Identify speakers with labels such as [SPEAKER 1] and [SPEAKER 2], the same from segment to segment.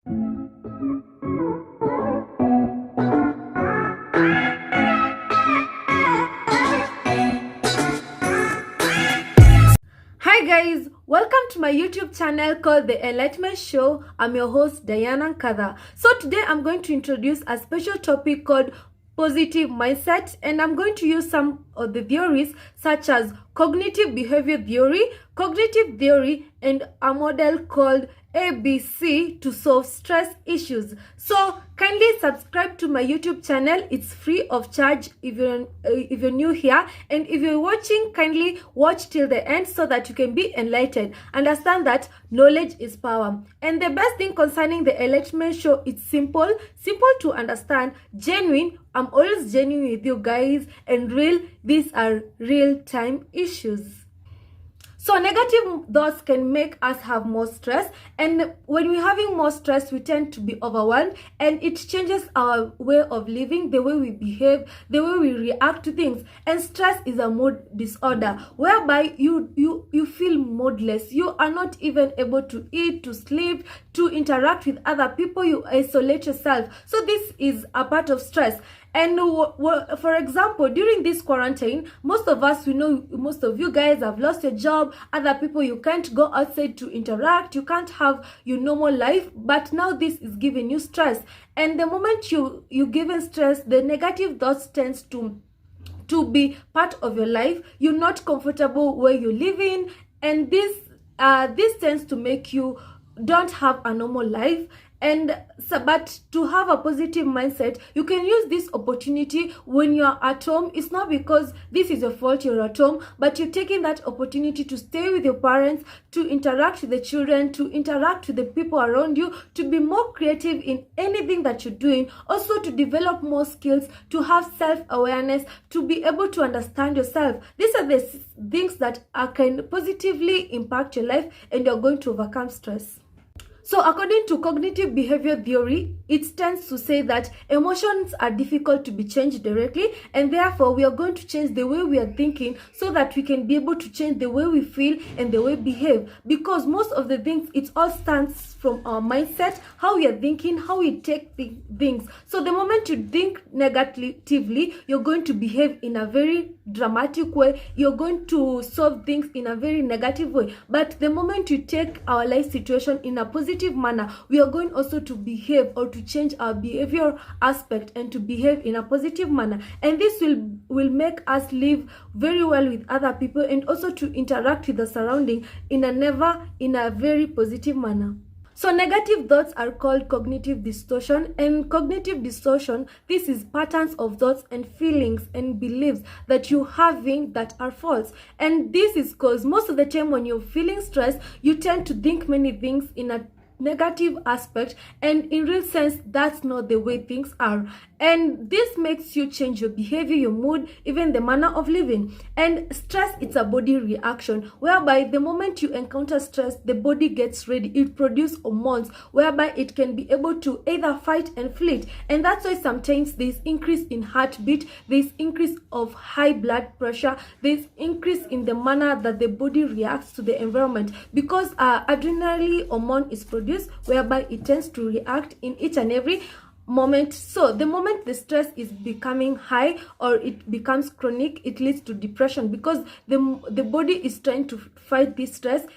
[SPEAKER 1] Hi guys, welcome to my YouTube channel called The Enlightenment Show. I'm your host Diana Nkatha. So today I'm going to introduce a special topic called positive mindset, and I'm going to use some of the theories such as cognitive behavior theory, and a model called ABC to solve stress issues. So kindly subscribe to my YouTube channel. It's free of charge if you're new here, and if you're watching, kindly watch till the end so that you can be enlightened. Understand that knowledge is power, and the best thing concerning the Enlightenment Show, it's simple to understand, genuine. I'm always genuine with you guys, and real. These are real-time issues. So negative thoughts can make us have more stress, and when we're having more stress, we tend to be overwhelmed, and it changes our way of living, the way we behave, the way we react to things. And stress is a mood disorder whereby you feel moodless. You are not even able to eat, to sleep, to interact with other people. You isolate yourself. So this is a part of stress. And for example, during this quarantine, most of us, we know most of you guys have lost your job. Other people, you can't go outside to interact. You can't have your normal life. But now this is giving you stress. And the moment you given stress, the negative thoughts tends to be part of your life. You're not comfortable where you live in, and this tends to make you don't have a normal life. And so, but to have a positive mindset, you can use this opportunity when you're at home. It's not because this is your fault you're at home, but you're taking that opportunity to stay with your parents, to interact with the children, to interact with the people around you, to be more creative in anything that you're doing, also to develop more skills, to have self-awareness, to be able to understand yourself. These are the things that can positively impact your life, and you're going to overcome stress. So according to cognitive behavior theory, it tends to say that emotions are difficult to be changed directly, and therefore we are going to change the way we are thinking so that we can be able to change the way we feel and the way we behave. Because most of the things, it all stands from our mindset, how we are thinking, how we take things. So the moment you think negatively, you're going to behave in a very dramatic way. You're going to solve things in a very negative way. But the moment you take our life situation in a positive manner, we are going also to behave or to change our behavior aspect and to behave in a positive manner. And this will make us live very well with other people, and also to interact with the surrounding in a very positive manner. So negative thoughts are called cognitive distortion, and cognitive distortion, this is patterns of thoughts and feelings and beliefs that you're having that are false. And this is because most of the time when you're feeling stressed, you tend to think many things in a negative aspect, and in real sense that's not the way things are. And this makes you change your behavior, your mood, even the manner of living. And stress, it's a body reaction whereby the moment you encounter stress, the body gets ready. It produces hormones whereby it can be able to either fight and flee. And that's why sometimes there's increase in heartbeat, there's increase of high blood pressure, there's increase in the manner that the body reacts to the environment, because adrenaline hormone is produced whereby it tends to react in each and every moment. So the moment the stress is becoming high or it becomes chronic, it leads to depression, because the body is trying to fight this stress.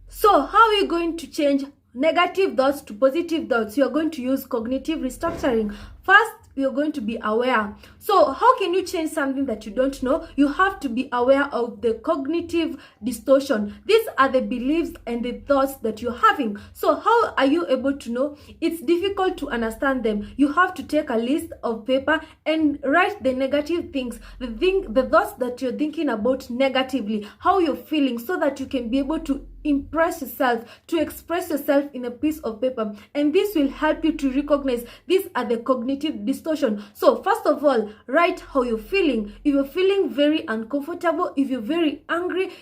[SPEAKER 1] So how are you going to change negative thoughts to positive thoughts? You are going to use cognitive restructuring. First, you're going to be aware. So how can you change something that you don't know? You have to be aware of the cognitive distortion. These are the beliefs and the thoughts that you're having. So how are you able to know? It's difficult to understand them. You have to take a list of paper and write the negative things, the thoughts that you're thinking about negatively, how you're feeling, so that you can be able to impress yourself, to express yourself in a piece of paper. And this will help you to recognize these are the cognitive distortion. So first of all, write how you're feeling. If you're feeling very uncomfortable, if you're very angry,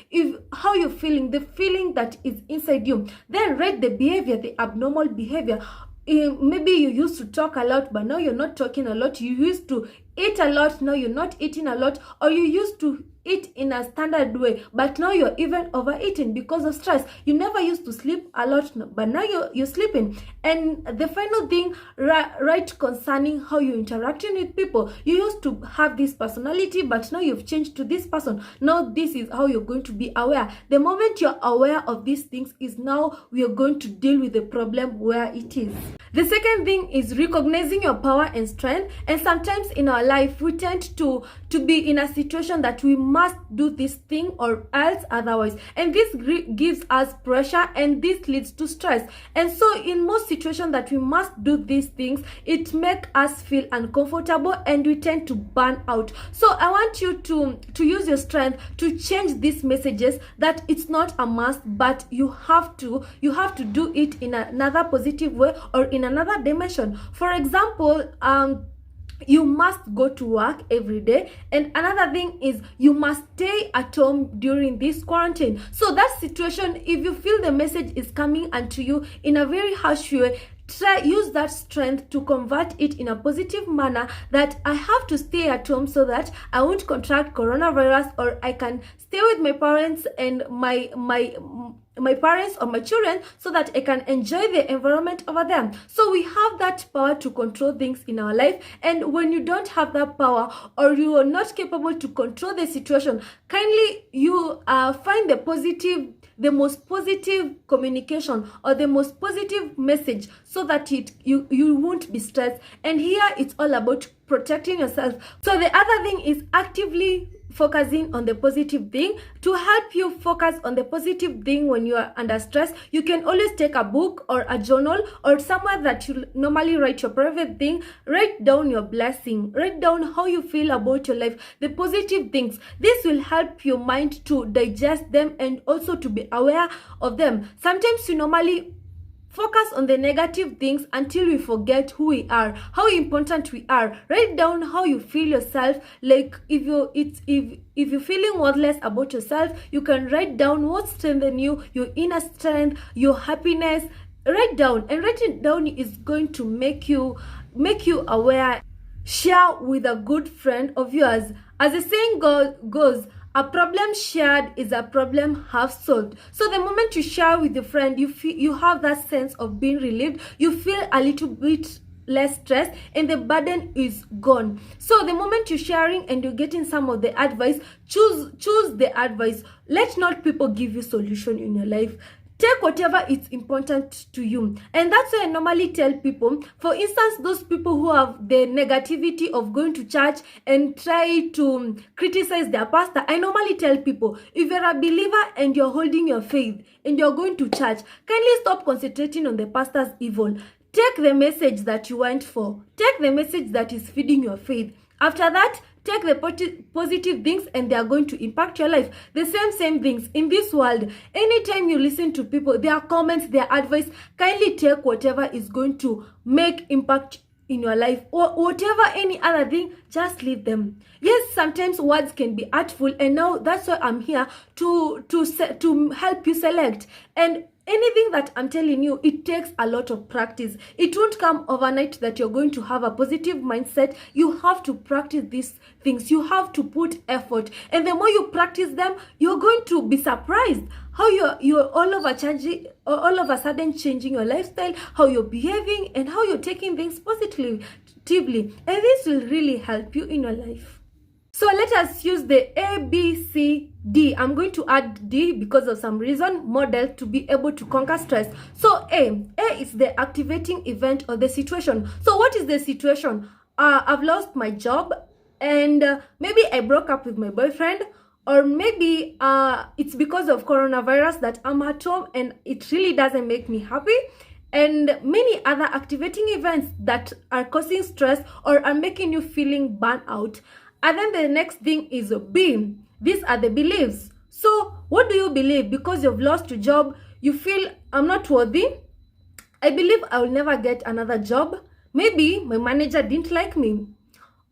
[SPEAKER 1] how you're feeling, the feeling that is inside you. Then write the behavior, the abnormal behavior. Maybe you used to talk a lot, but now you're not talking a lot. You used to eat a lot, now you're not eating a lot. Or you used to eat in a standard way, but now you're even overeating because of stress. You never used to sleep a lot, but now you're sleeping. And the final thing, right, concerning how you're interacting with people. You used to have this personality, but now you've changed to this person. Now this is how you're going to be aware. The moment you're aware of these things is now we are going to deal with the problem where it is. The second thing is recognizing your power and strength. And sometimes in our life we tend to be in a situation that we must do this thing or else otherwise, and this gives us pressure and this leads to stress. And so in most situations that we must do these things, it makes us feel uncomfortable and we tend to burn out. So I want you to use your strength to change these messages that it's not a must, but you have to do it in another positive way or in another dimension. For example, you must go to work every day, and another thing is you must stay at home during this quarantine. So that situation, if you feel the message is coming unto you in a very harsh way, use that strength to convert it in a positive manner, that I have to stay at home so that I won't contract coronavirus, or I can stay with my parents and my parents or my children so that I can enjoy the environment over them. So we have that power to control things in our life. And when you don't have that power, or you are not capable to control the situation, kindly you find the most positive communication or the most positive message, so that you won't be stressed. And here it's all about protecting yourself. So the other thing is actively focusing on the positive thing. To help you focus on the positive thing when you are under stress, you can always take a book or a journal or somewhere that you normally write your private thing. Write down your blessing, write down how you feel about your life, the positive things. This will help your mind to digest them and also to be aware of them. Sometimes you normally focus on the negative things until we forget who we are, how important we are. Write down how you feel yourself. Like if you're feeling worthless about yourself, you can write down what strengthens you, your inner strength, your happiness. Write down, and writing down is going to make you aware. Share with a good friend of yours. As the saying goes, a problem shared is a problem half solved. So the moment you share with a friend, you have that sense of being relieved. You feel a little bit less stress and the burden is gone. So the moment you're sharing and you're getting some of the advice, choose the advice. Let not people give you solution in your life. Take whatever is important to you. And that's why I normally tell people, for instance, those people who have the negativity of going to church and try to criticize their pastor, I normally tell people, if you're a believer and you're holding your faith and you're going to church, kindly stop concentrating on the pastor's evil. Take the message that you went for. Take the message that is feeding your faith. After that, take the positive things and they are going to impact your life. The same things in this world. Anytime you listen to people, their comments, their advice, kindly take whatever is going to make impact in your life, or whatever any other thing, just leave them. Yes, sometimes words can be artful, and now that's why I'm here to help you select. And anything that I'm telling you, it takes a lot of practice. It won't come overnight that you're going to have a positive mindset. You have to practice these things. You have to put effort. And the more you practice them, you're going to be surprised how you're all of a sudden changing your lifestyle, how you're behaving, and how you're taking things positively. And this will really help you in your life. So let us use the A, B, C, D. I'm going to add D because of some reason, model, to be able to conquer stress. So A is the activating event or the situation. So what is the situation? I've lost my job, and maybe I broke up with my boyfriend, or maybe it's because of coronavirus that I'm at home and it really doesn't make me happy. And many other activating events that are causing stress or are making you feeling burnt out. And then the next thing is B. These are the beliefs. So what do you believe? Because you've lost your job, you feel I'm not worthy. I believe I will never get another job. Maybe my manager didn't like me.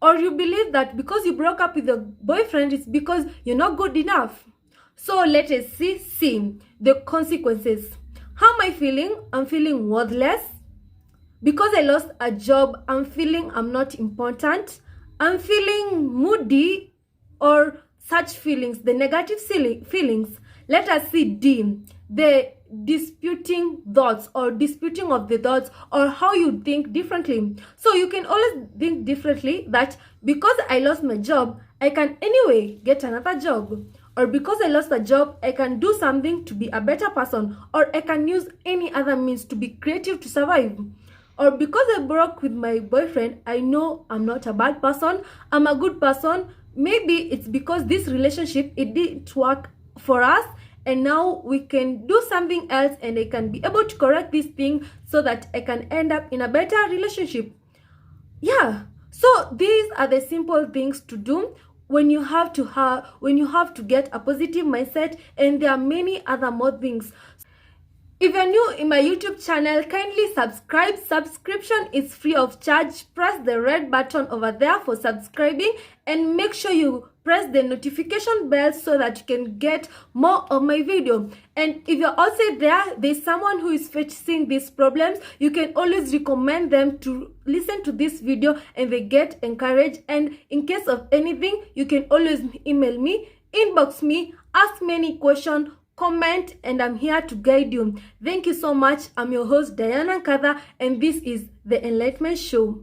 [SPEAKER 1] Or you believe that because you broke up with your boyfriend, it's because you're not good enough. So let us see the consequences. How am I feeling? I'm feeling worthless. Because I lost a job, I'm feeling I'm not important. I'm feeling moody, or such feelings, the negative feelings. Let us see D, the disputing thoughts or disputing of the thoughts, or how you think differently. So you can always think differently, that because I lost my job, I can anyway get another job. Or because I lost a job, I can do something to be a better person, or I can use any other means to be creative to survive. Or because I broke with my boyfriend, I know I'm not a bad person, I'm a good person. Maybe it's because this relationship, it didn't work for us, and now we can do something else, and I can be able to correct this thing so that I can end up in a better relationship. Yeah, so these are the simple things to do when you have to get a positive mindset, and there are many other more things. If you're new in my YouTube channel, kindly subscribe. Subscription is free of charge. Press the red button over there for subscribing, and make sure you press the notification bell so that you can get more of my video. And if you're also there's someone who is facing these problems, you can always recommend them to listen to this video and they get encouraged. And in case of anything, you can always email me, inbox me, ask me any question, comment, and I'm here to guide you. Thank you so much. I'm your host, Diana Nkatha, and this is The Enlightenment Show.